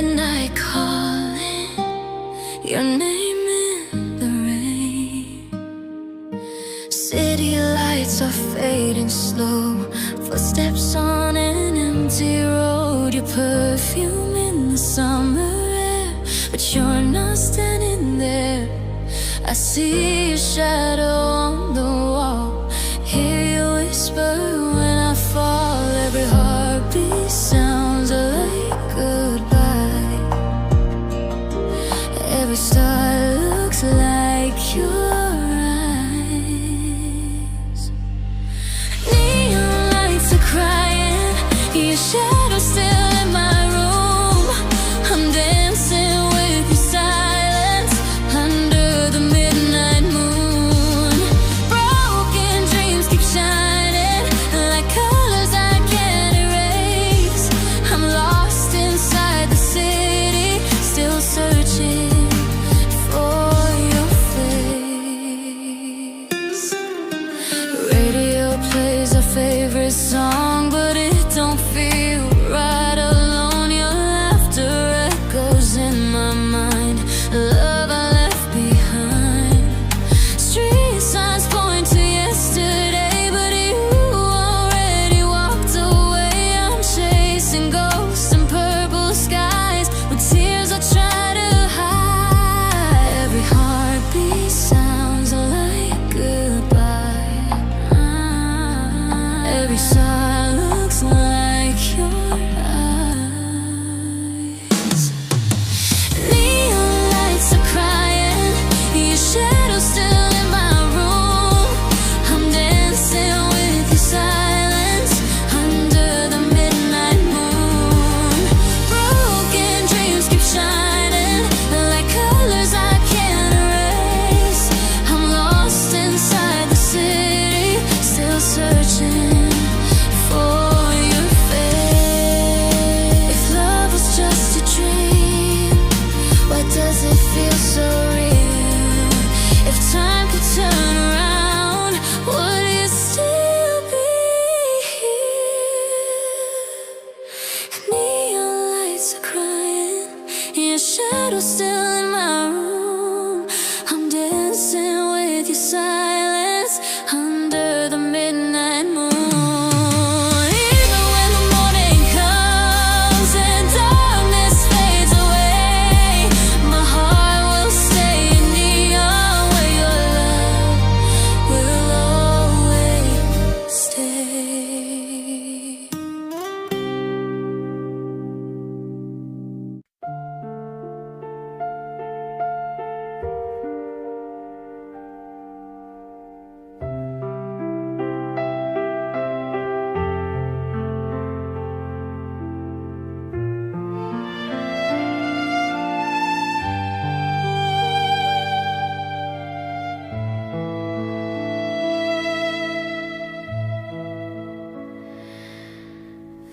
midnight calling your name in the rain. City lights are fading slow, footsteps on an empty road. Your perfume in the summer air, but you're not standing there. I see your shadow on the wall, hear you whisper when I fall. Every heartbeat sounds like goodbye. Every star looks like your eyes. Neon lights are crying, your shadow still in my room. I'm dancing with your silence under the midnight moon. Broken dreams keep shining like colors I can't erase. I'm lost inside the city, still searching for your face. Radio plays our favorite song, but it don't feel right alone. Your laughter echoes in my mind, love I left behind. Street signs point to yesterday, but you already walked away. I'm chasing ghosts and purple skies with tears I try to hide. Every heartbeat sounds like goodbye. Every sigh looks like your eyes. Neon lights are crying, your shadow's still in my room. I'm dancing with your silence under the midnight moon. Broken dreams keep shining like colors I can't erase. I'm lost inside the city, still searching for your face. If love was just a dream, why does it feel so real? If time could turn around, would you still be here? Neon lights are crying, your shadow's still in my room. I'm dancing with your silence under the midnight moon. Even when the morning comes and darkness fades away, my heart will stay in neon where your love will always stay.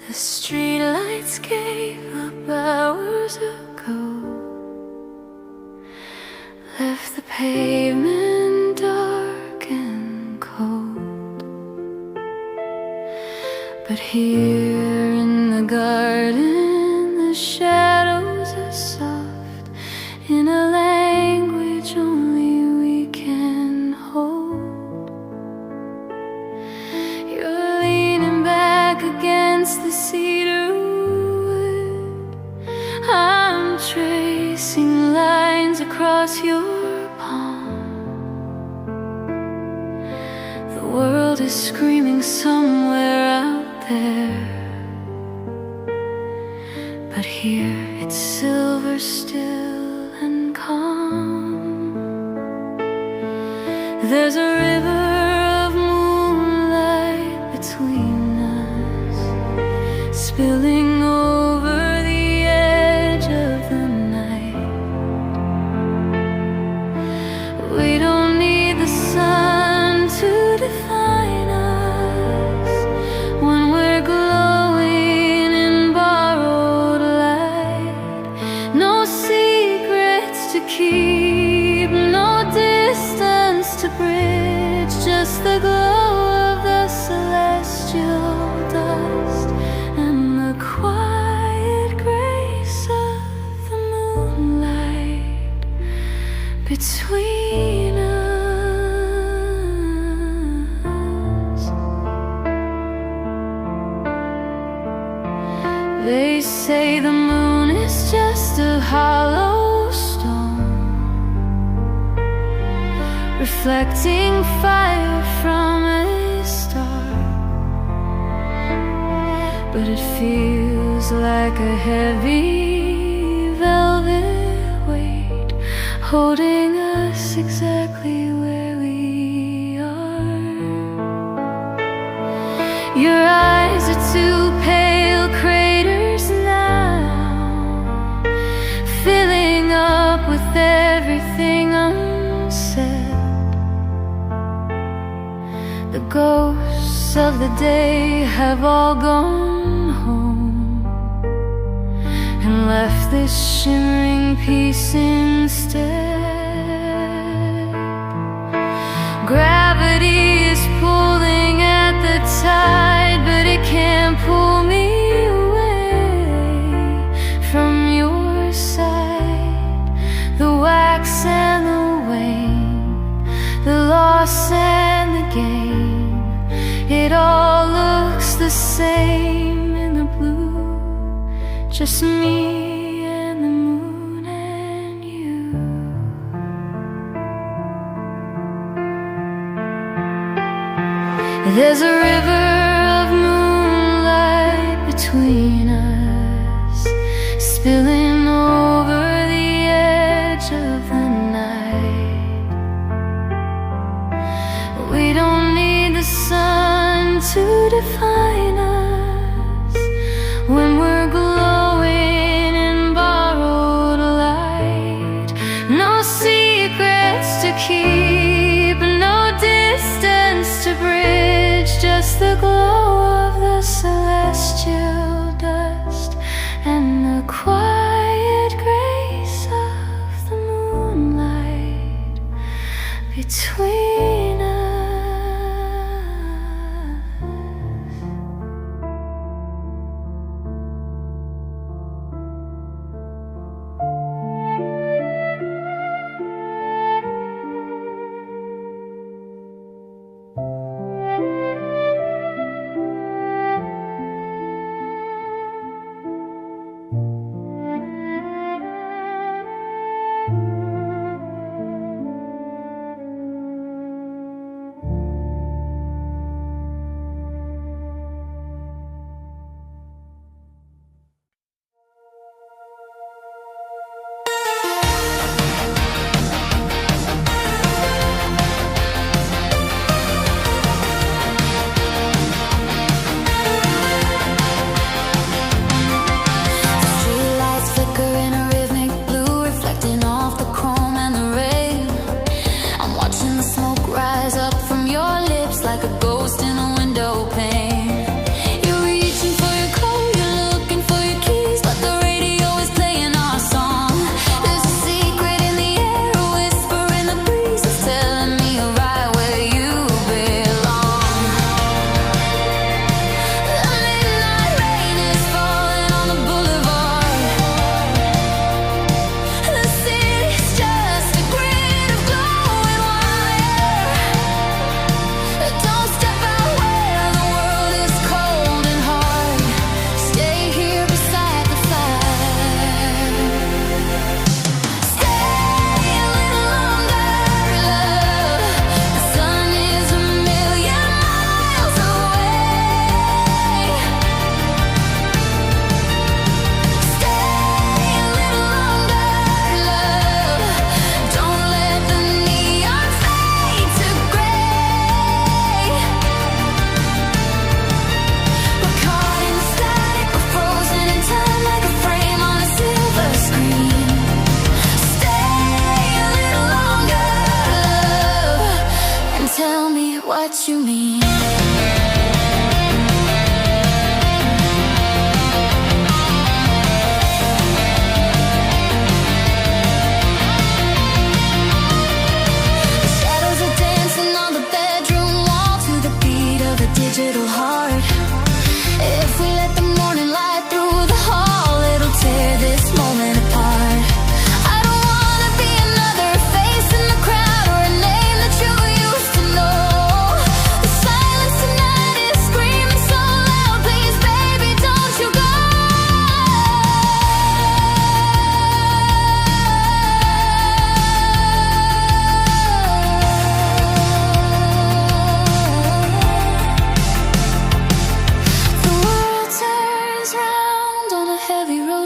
The streetlights gave up hours ago, left the pavement dark and cold. But here in the garden, the shadows are soft in a language only we can hold. You're leaning back against the cedar wood. I'm tracing lines across your palm. The world is screaming somewhere out there, but here it's silver still and calm. There's a river of moonlight between us, spilling over the edge of the night. We don't need the sun to define us when we're glowing in borrowed light. No secrets to keep, no distance to bridge, just the glow of the celestial dust and the quiet They say the moon is just a hollow stone, reflecting fire from a star. But it feels like a heavy velvet weight, holding us exactly where we are. Your eyes are two pale craters now, filling up with everything unsaid. The ghosts of the day have all gone home and left this shimmering piece instead. Gravity is pulling at the tide, but it can't pull me away from your side. The wax and the wane, the loss and the gain, it all looks the same in the blue. Just me and the moon and you. There's a river of moonlight between us, spilling over the edge of the night. We don't need the sun to define us when we're glowing in borrowed light. No secrets to keep, no distance to bridge, just the glow of the celestial dust and the quiet grace of the moonlight between us.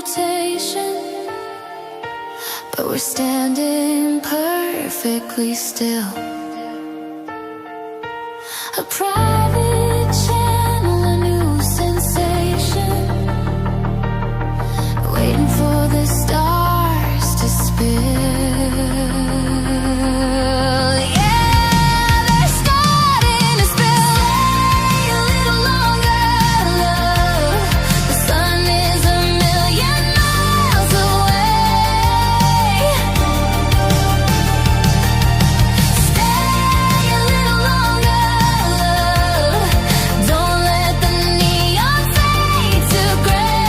rotation, but we're standing perfectly still. A private channel, a new sensation, waiting for the stars to spill. Yeah, they're starting to spill. Stay a little longer, love. The sun is a million miles away. Stay a little longer, love. Don't let the neon fade to gray.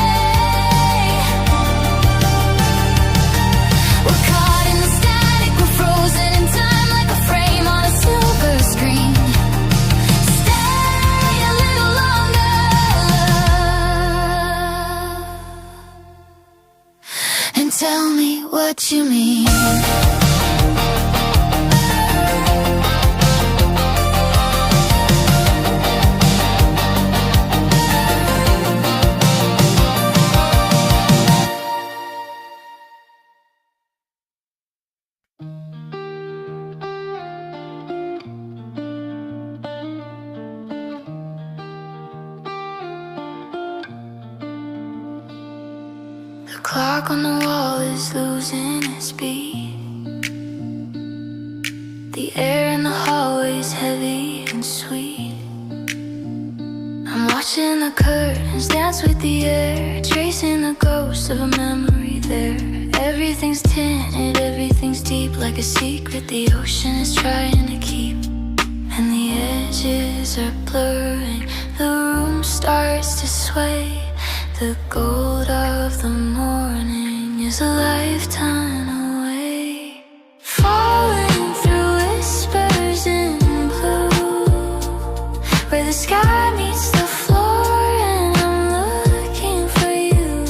We're caught in the static, we're frozen in time like a frame on a silver screen. Stay a little longer, love, and tell me what you mean. The clock on the wall is losing its beat. The air in the hallway's heavy and sweet. I'm watching the curtains dance with the air, tracing the ghost of a memory there. Everything's tinted, everything's deep, like a secret the ocean is trying to keep. And the edges are blurring, the room starts to sway. The gold of the morning is a lifetime away. Falling through whispers in blue, where the sky meets the floor, and I'm looking for you.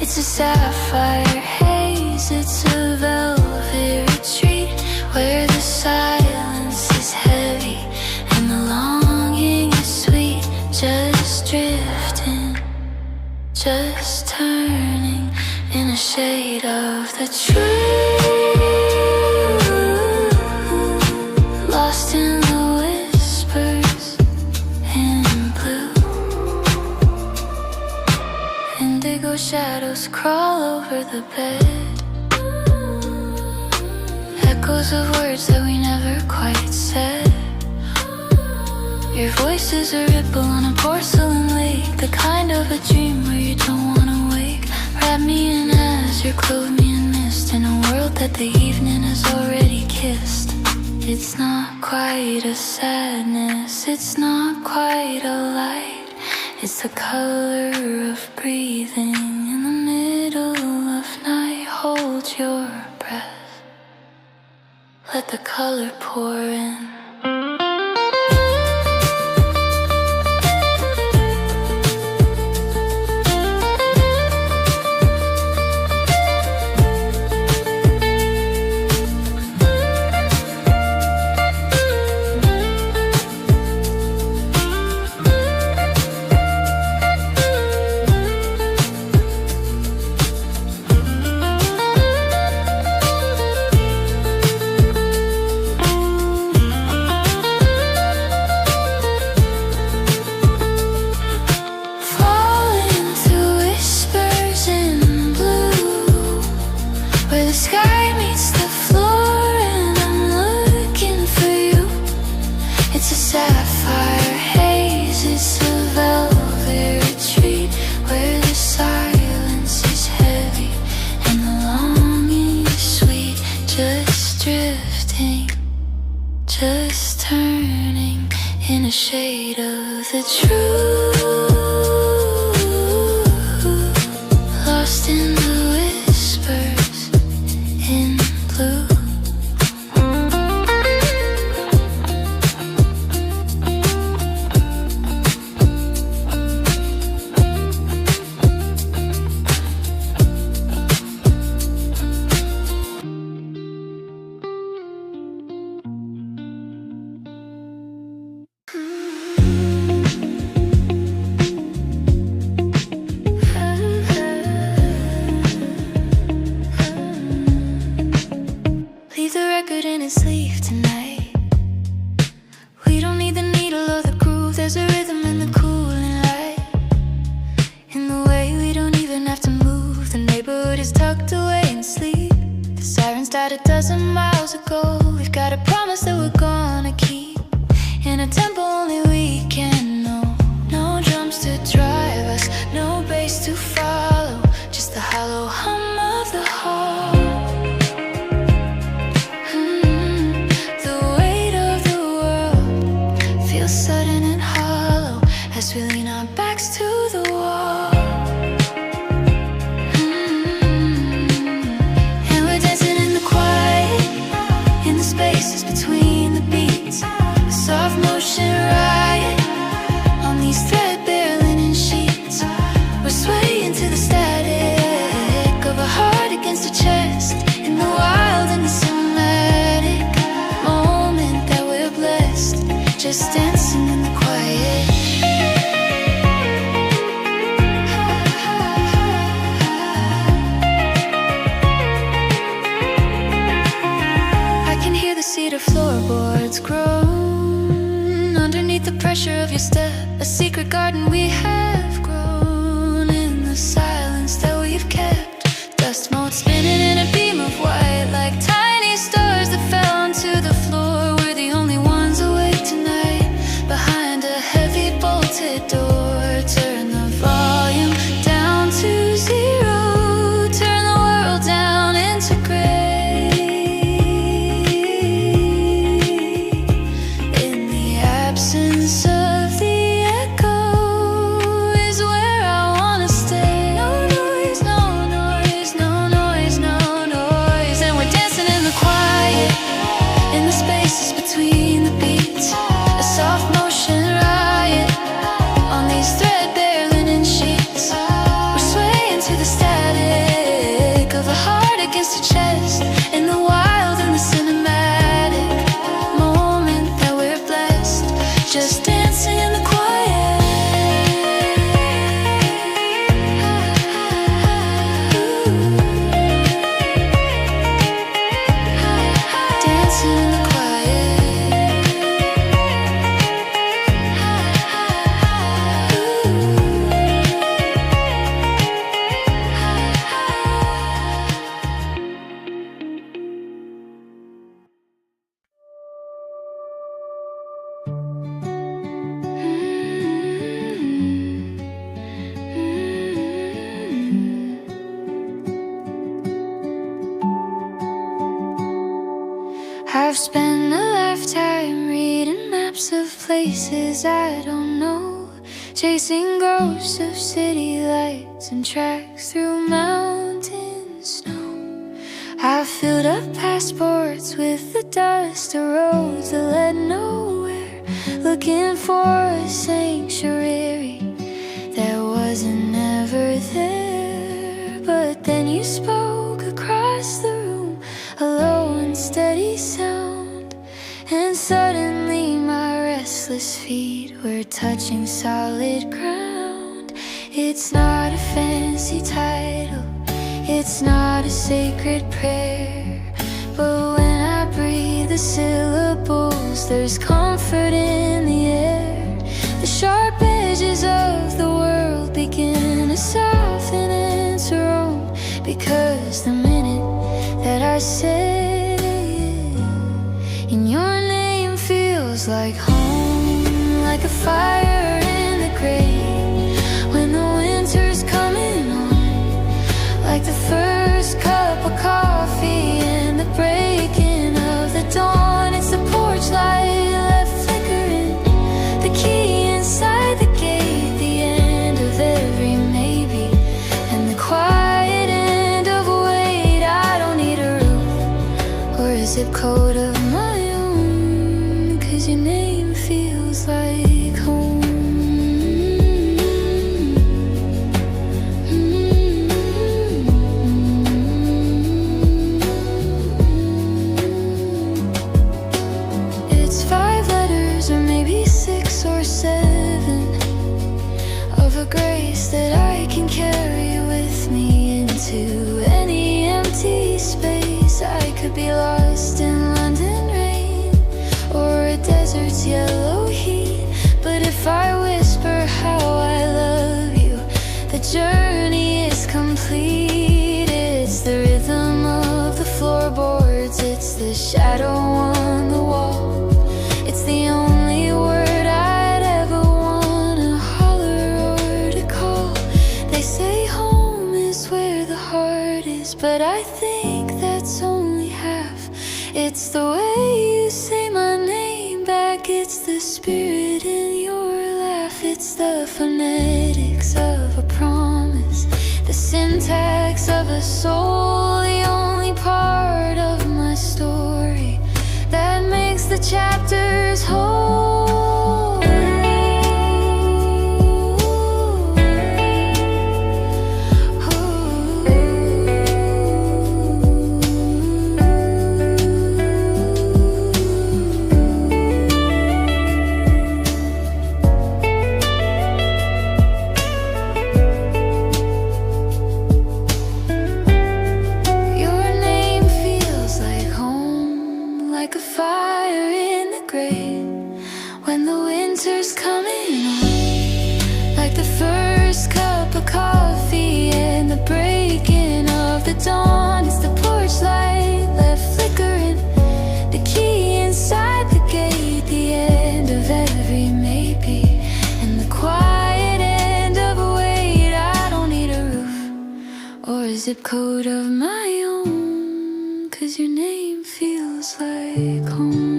It's a sapphire haze, it's a velvet retreat, where the silence is heavy and the longing is sweet. Just drifting, just turning in a shade of the truth, lost in the whispers in blue. Indigo shadows crawl over the bed, echoes of words that we never quite said. Your voice is a ripple on a porcelain lake, the kind of a dream where you don't wanna wake. Wrap me in azure, clothe me in mist, in a world that the evening has already kissed. It's not quite a sadness, it's not quite a light. It's the color of breathing in the middle of night. Hold your breath, let the color pour in. dozen miles ago. We've got a promise that we're gonna keep in a tempo only we can know. No drums to drive us, no bass to follow, just the hollow hum of the heart. The weight of the world feels sudden and hollow as we lean our backs to the wall. And we're dancing in the quiet, in the spaces between the beats, a soft motion riot on these threadbare linen sheets. We're swaying to the static of a heart against a chest, in the wild and the cinematic moment that we're blessed, just dancing in the quiet. I can hear the cedar floorboards groan underneath the pressure of your step, a secret garden we have grown in the silence that we've kept. Dust motes spinning in a beam of white like tiny stars that fell onto the floor. We're the only ones awake tonight behind a heavy bolted door. Turn the volume down to zero, turn the world down into gray. In the absence of the echo is where I wanna stay. No noise, no noise, no noise, no noise. And we're dancing in the quiet, in the spaces between the beats, a soft motion riot on these threadbare linen sheets. We're swaying to the static of a heart against a chest, in the wild and the cinematic moment that we're blessed, just dancing in the quiet. Dancing in the I've spent a lifetime reading maps of places I don't know, chasing ghosts of city lights and tracks through mountain snow. I've filled up passports with the dust of roads that led nowhere, looking for a sanctuary that wasn't ever there. But then you spoke across the room, a low and steady sound, and suddenly my restless feet were touching solid ground. It's not a fancy title, it's not a sacred prayer, but when I breathe the syllables, there's comfort in the air. The sharp edges of the world begin to soften and to roam, because the minute that I say it, and your name feels like home, like a fire in the grave when the winter's coming on, like the first cup of coffee and the breaking of the dawn. It's the porch light left flickering, the key inside the gate, the end of every maybe, and the quiet end of a wait. I don't need a roof or a zip code of my own, 'cause your name feels like home. It's 5 letters or maybe 6 or 7 of a grace that I can carry with me into any empty space. I could be lost in London rain or a desert's yellow heat, but if I whisper how I love you, the journey is complete. It's the rhythm of the floorboards words, it's the shadow on the wall. It's the only word I'd ever wanna holler or to call. They say home is where the heart is, but I think that's only half. It's the way you say my name back, it's the spirit in your laugh. It's the phonetics of a promise, the syntax of a soul, the only part of my story that makes the chapters whole. When the winter's coming on, like the first cup of coffee and the breaking of the dawn. It's the porch light left flickering, the key inside the gate, the end of every maybe, and the quiet end of a wait. I don't need a roof or a zip code of my own, 'cause your name feels like home.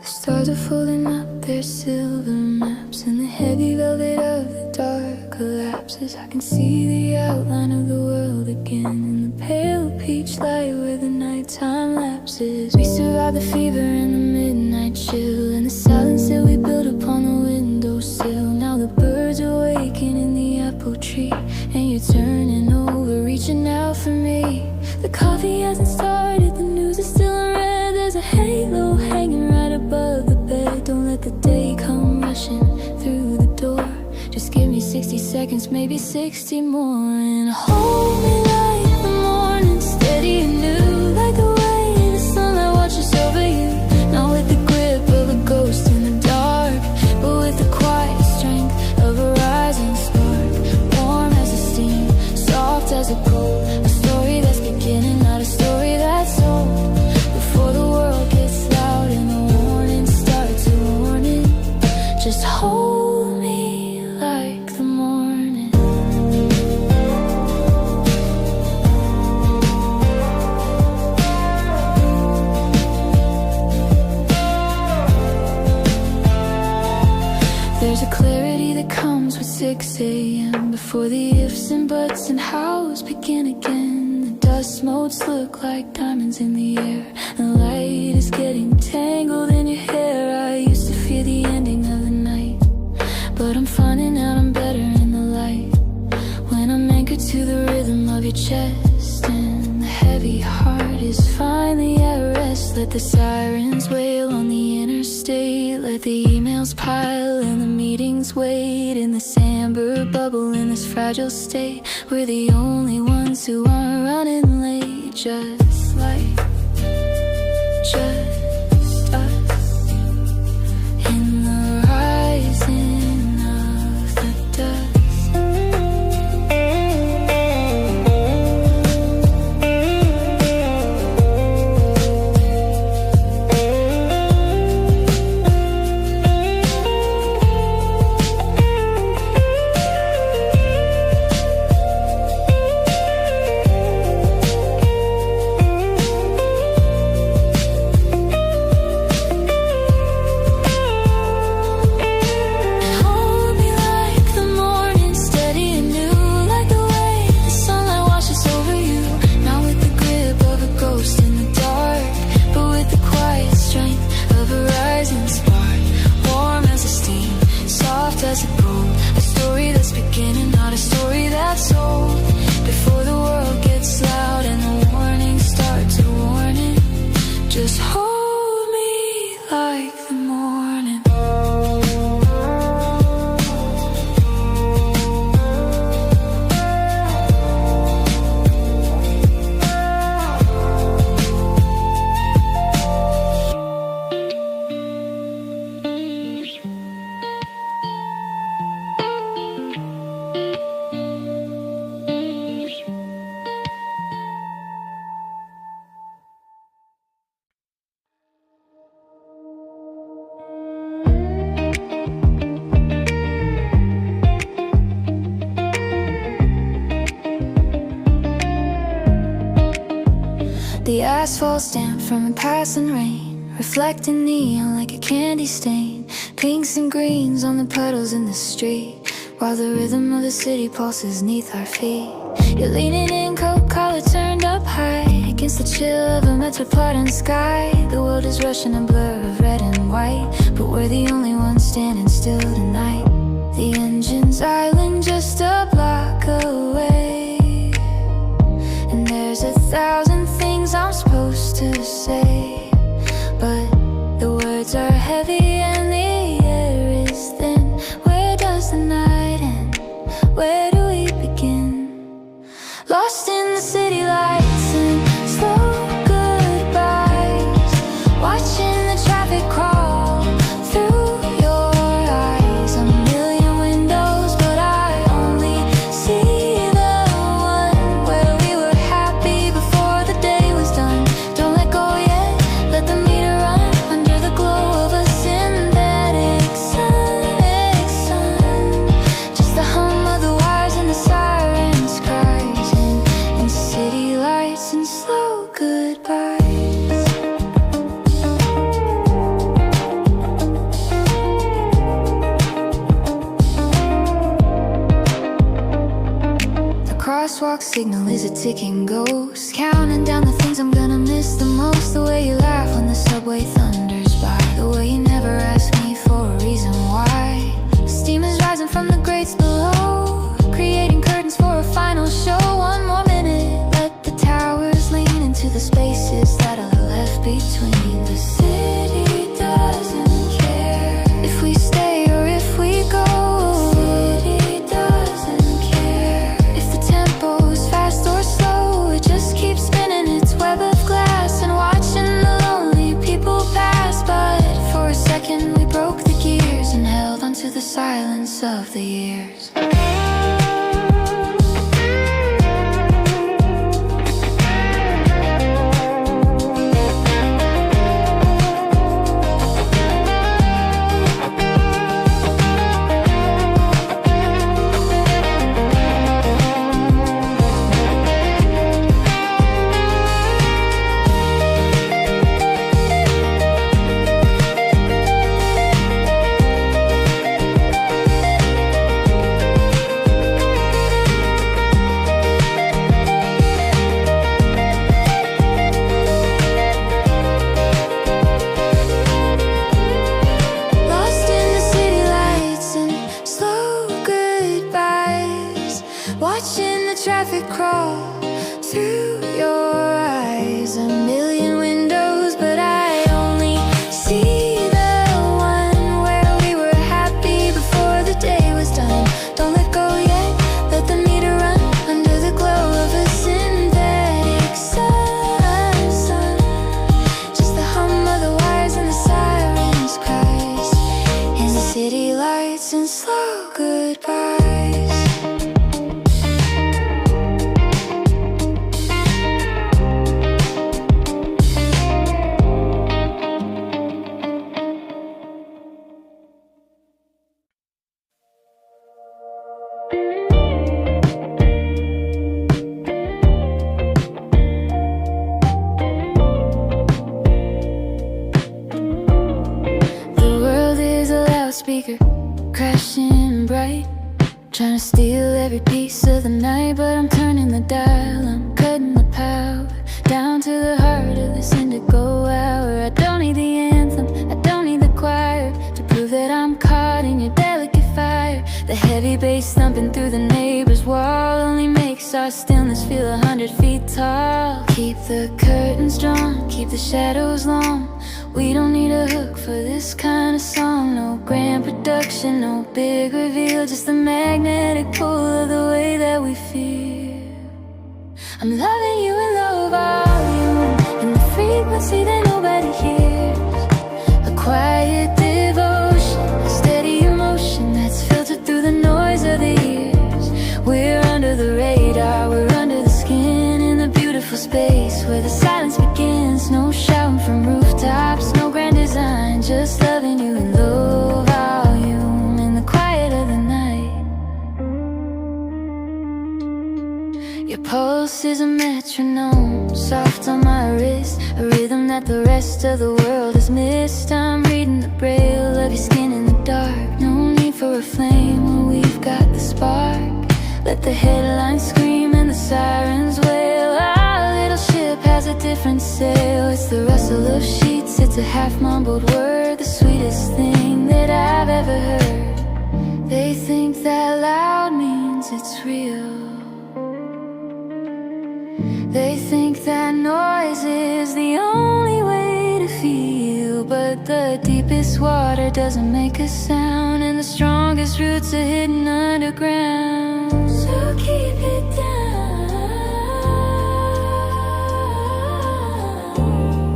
The stars are folding up their silver maps, and the heavy velvet of the dark collapses. I can see the outline of the world again in the pale peach light where the nighttime lapses. We survived the fever and the midnight chill, and the silence that we built upon the windowsill. Now the birds are waking in the apple tree, and you're turning over, reaching out for me. The coffee hasn't started, the news is still unread. There's a halo hanging right above the bed. Don't let the day come rushing through the door. Just give me 60 seconds, maybe 60 more, and hold me like the morning, steady and new, like the way the sunlight watches over you. Not with the grip of a ghost in the dark, but with the quiet strength of a rising spark. Warm as a steam, soft as a cold, a story that's beginning, not a story that's old. Before the world gets loud and the warning starts a warning, just hold me like the morning. There's a clarity that comes with 6 a.m. before the ifs and buts and hows begin again. The dust motes look like diamonds in the air, the light is getting tangled in your hair. I used to fear the ending of the night, but I'm finding out I'm better in the light, when I'm anchored to the rhythm of your chest, and the heavy heart is finally at rest. Let the sirens wail on the interstate, let the emails pile and the meetings wait, in this amber bubble, in this fragile state. We're the only ones who aren't running late, just us in the rising of the dust. asphalt stamped from a passing rain, reflecting neon like a candy stain. Pinks and greens on the puddles in the street, while the rhythm of the city pulses neath our feet. You're leaning in, coat collar turned up high, against the chill of a metropolitan sky. The world is rushing a blur of red and white, but we're the only ones standing still tonight. The engine's island just a block away, and there's 1,000 things I'm supposed to say, but the words are heavy and the air is thin. Where does the night end? Where do we begin? Lost in the city lights and slow goodbyes, watching the traffic crawl through your eyes. A million windows, but I only see the one where we were happy before the day was done. Don't let go yet, let the meter run under the glow of a synthetic sun. Just the hum of the wires and the sirens cries, and city lights and slow goodbyes. The crosswalk signal is a ticking ghost, counting down the things I'm gonna miss the most. The way you laugh when the subway thunders by, the way you never ask me for a reason why. Steam is rising from the grates below, creating curtains for a final show. One more minute, let the towers lean into the spaces that are left between. The city doesn't care if we stay or if we go. The city doesn't care if the tempo is fast or slow. It just keeps spinning its web of glass and watching the lonely people pass. But for a second we broke the gears and held onto the silence of the years. Lost in the city lights and slow goodbyes, watching the traffic crawl through your eyes. A million windows, but I only see the one where we were happy before the day was done. Don't let go yet, let the meter run under the glow of a synthetic sun. Just the hum of the wires and the sirens cries, and the city lights and slow goodbyes. The world is a loudspeaker, crashing bright, trying to steal every piece of the night. But I'm turning the dial, I'm cutting the power down to the heart of this indigo hour. I don't need the anthem, I don't need the choir to prove that I'm caught in your delicate fire. The heavy bass thumping through the neighbor's wall only makes our stillness feel 100 feet tall. Keep the curtains drawn, keep the shadows long. We don't need a hook for this kind of song. No grand production, no big reveal, just the magnetic pull of the way that we feel. I'm loving you in low volume, and the frequency that nobody hears. A quiet devotion, a steady emotion that's filtered through the noise of the years. We're under the radar, we're under the skin, in the beautiful space where the silence begins. No shouting from rooftops, no grand design, just loving you in low volume, in the quiet of the night. Your pulse is a metronome, soft on my wrist, that the rest of the world is missed. I'm reading the braille of your skin in the dark. No need for a flame when we've got the spark. Let the headlines scream and the sirens wail. Our little ship has a different sail. It's the rustle of sheets, it's a half-mumbled word, the sweetest thing that I've ever heard. They think that loud means it's real. They think that noise is the only way to feel. But the deepest water doesn't make a sound, and the strongest roots are hidden underground. So keep it down,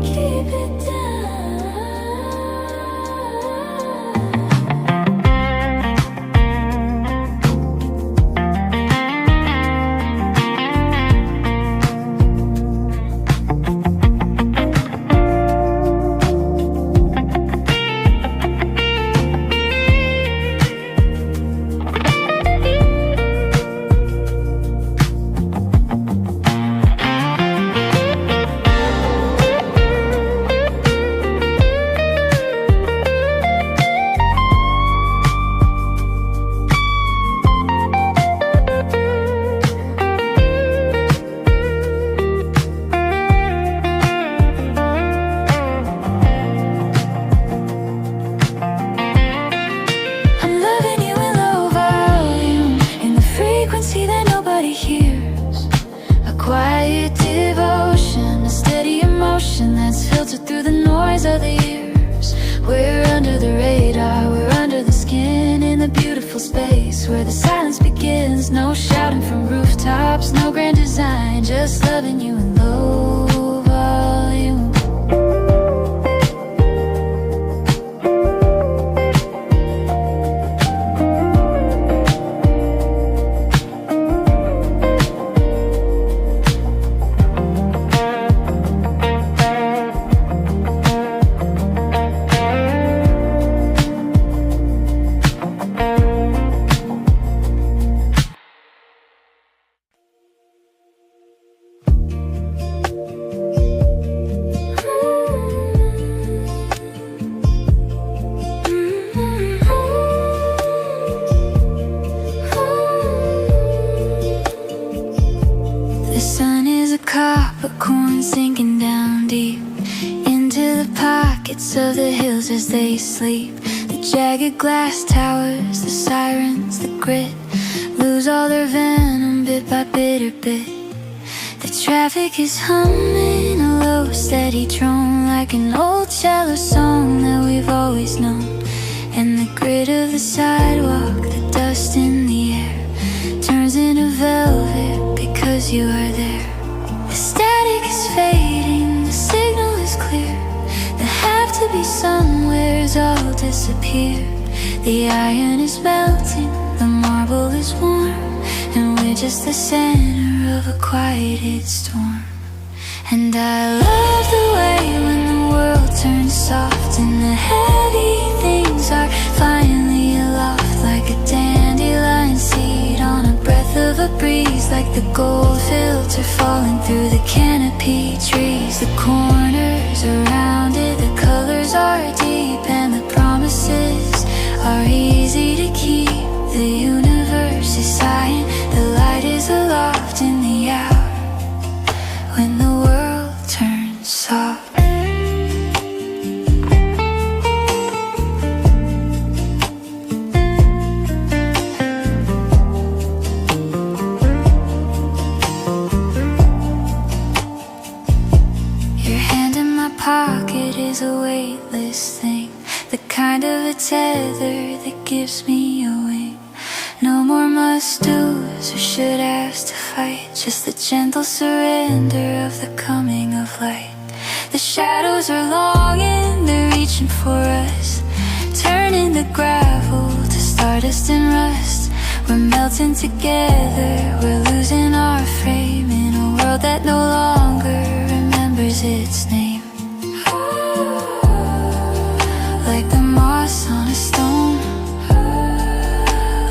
keep it down. Quiet devotion, a steady emotion that's filtered through the noise of the years. We're under the radar, we're under the skin, in the beautiful space where the silence begins. No shouting from rooftops, no grand design, just loving you in low volume. The sun is a copper corn sinking down deep into the pockets of the hills as they sleep. The jagged glass towers, the sirens, the grit, lose all their venom bit by bit or bit. The traffic is humming a low steady drone, like an old cello song that we've always known. And the grit of the sidewalk, the dust in the air, turns into velvet because you are there. The static is fading, the signal is clear. There have to be somewheres all disappear. The iron is melting, the marble is warm, and we're just the center of a quieted storm. And I love the way when the world turns soft and the heavy things are finally aloft, like a dandelion seed on a breath of a breeze, like the gold filter falling through the canopy trees. The corners around it, the colors are deep, and the promises are easy to keep. The universe is sighing, the light is aloft in the hour when the world turns soft. Your hand in my pocket is a weightless thing, the kind of a tether that gives me a wing. No more must-dos or should-haves to fight, just the gentle surrender of the coming of light. The shadows are longing, they're reaching for us, turning the gravel to stardust and rust. We're melting together, we're losing our frame in a world that no longer remembers its name. Like the moss on a stone,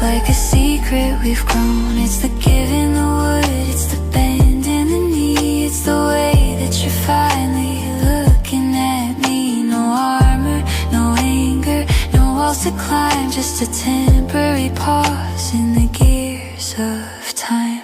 like a secret we've grown. It's the give in the wood, it's the bend in the knee, it's the way that you're finally looking walls to climb, just a temporary pause in the gears of time.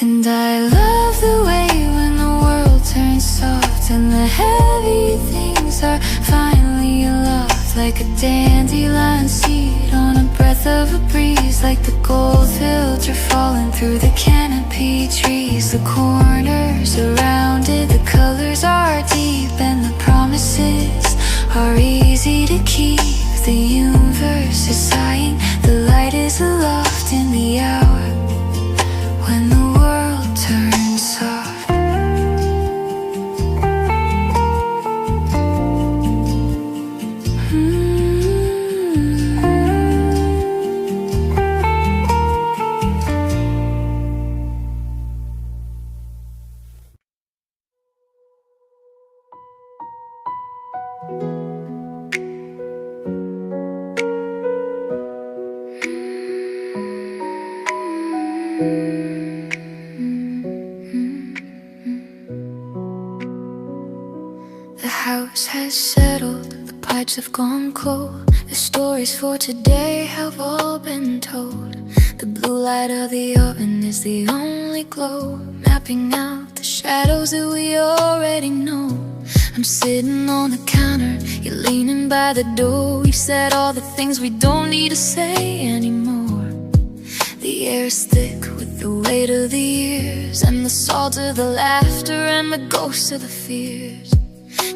And I love the way when the world turns soft and the heavy things are finally aloft, like a dandelion seed on a breath of a breeze, like the gold filter falling through the canopy trees. The corners around it, the colors are deep and the promises are easy to keep. The universe is sighing, the light is aloft in the hour when the world turns soft. The house has settled, the pipes have gone cold. The stories for today have all been told. The blue light of the oven is the only glow, mapping out the shadows that we already know. I'm sitting on the counter, you're leaning by the door. We've said all the things we don't need to say anymore. The air is thick with the weight of the years, and the salt of the laughter and the ghosts of the fears.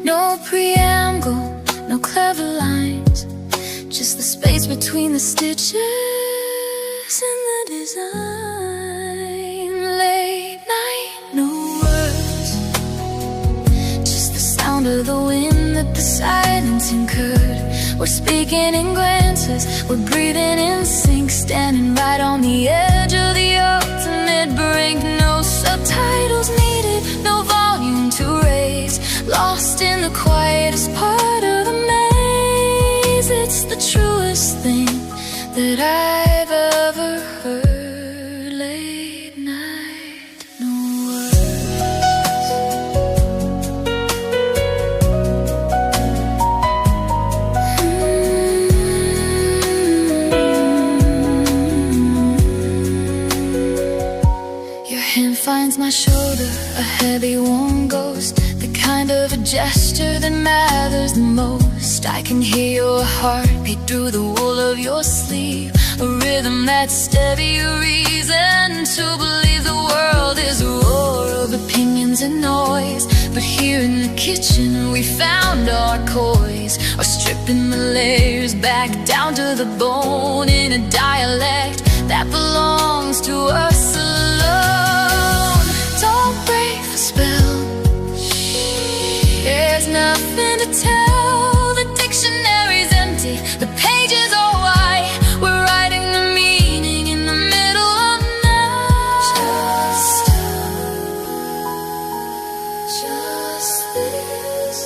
No preamble, no clever lines, just the space between the stitches and the design. Late night, no words, just the sound of the wind that the silence incurred. We're speaking in glances, we're breathing in sync, standing right on the edge of the ultimate brink. No subtitles needed, no volume to raise, lost in the quietest part of the maze. It's the truest thing that I've ever heard. Late night, no Your hand finds my shoulder, a heavy warm ghost, the kind of a gesture that matters the most. I can hear your heartbeat through the wool of your sleeve, a rhythm that's steady, a reason to believe the world is a roar of opinions and noise. But here in the kitchen we found our coys, are stripping the layers back down to the bone in a dialect that belongs to us alone. Don't break the spell, there's nothing to tell. The dictionary's empty, the pages are white. We're writing the meaning in the middle of night. Just this.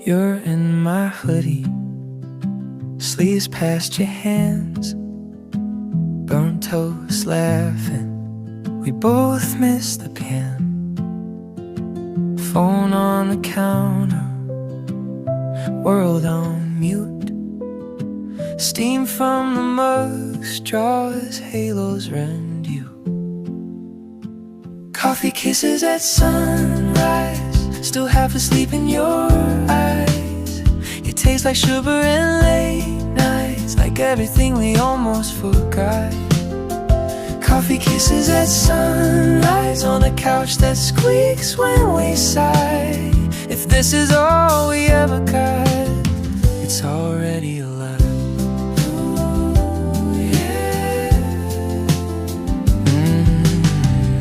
You're in my hoodie, sleeves past your hands, burnt toast laughing, we both missed the pan. Phone on the counter, world on mute, steam from the mugs draws halos rend you. Coffee kisses at sunrise, still half asleep in your eyes. You taste like sugar and late nights, like everything we almost forgot. Coffee kisses at sunrise on a couch that squeaks when we sigh. If this is all we ever got, it's already a lot.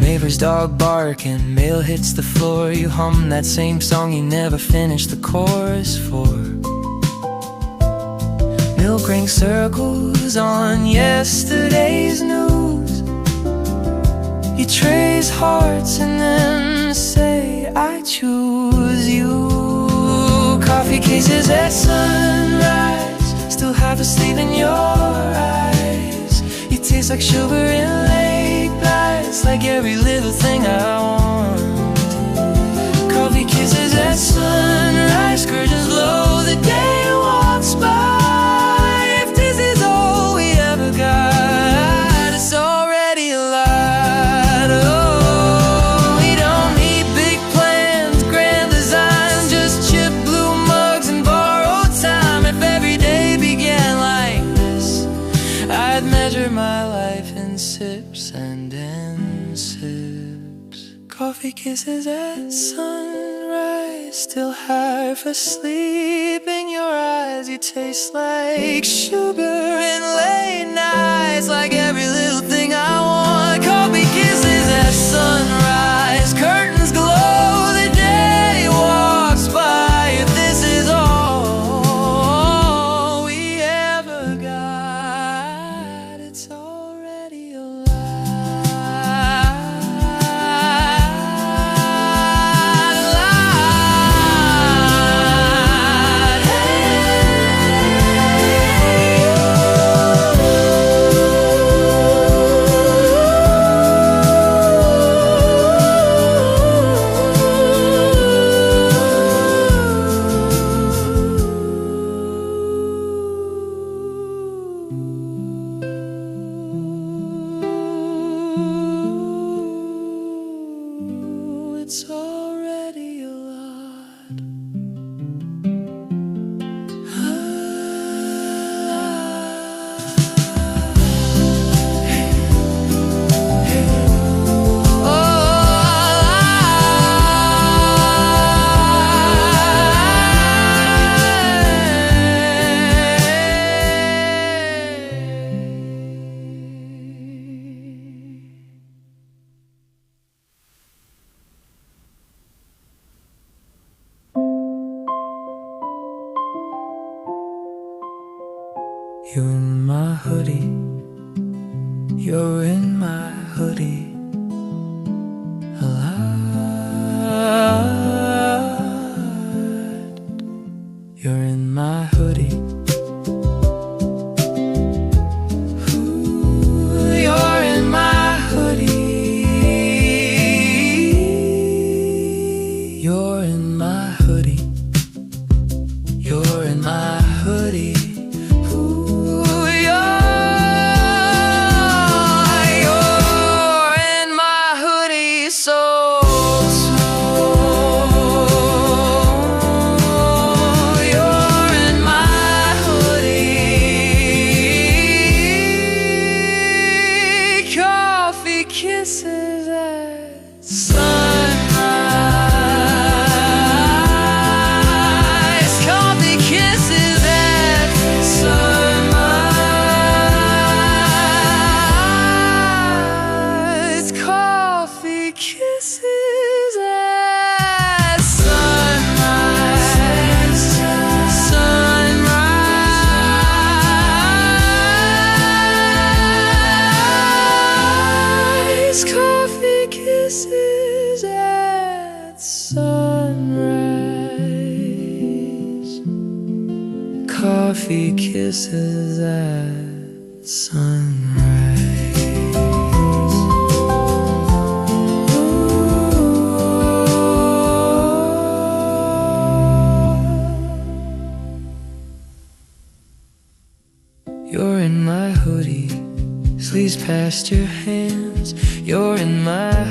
Neighbor's dog barking, mail hits the floor. You hum that same song you never finished the chorus for. Milk ring circles on yesterday's news. You trace hearts and then say, I choose you. Coffee cases at sunrise, still half asleep in your eyes. You taste like sugar in late nights, like every little thing I want. Coffee kisses at sunrise, curtains blow, the day walks by. If this is all we ever got, it's already a lot. Oh, we don't need big plans, grand designs, just chip blue mugs and borrowed time. If every day began like this, I'd measure my life in sips and in sips. Coffee kisses at sunrise, still half asleep in your eyes. You taste like sugar in late nights, like every little thing I want. Coffee kisses at sunrise, curtains glow, the day walks by. If this is all we ever got, it's already a lot. It's already a lot. You're in my hoodie, you're in my hoodie. A lot. You're in my hoodie. Ooh, you're in my hoodie. You're in my hoodie. You're in my hoodie. Kisses at sunrise, coffee kisses at sunrise, coffee kisses at sunrise, sunrise, coffee kisses at sunrise. coffee kisses at sunrise. You're in my hoodie, sleeves past your hands. You're in my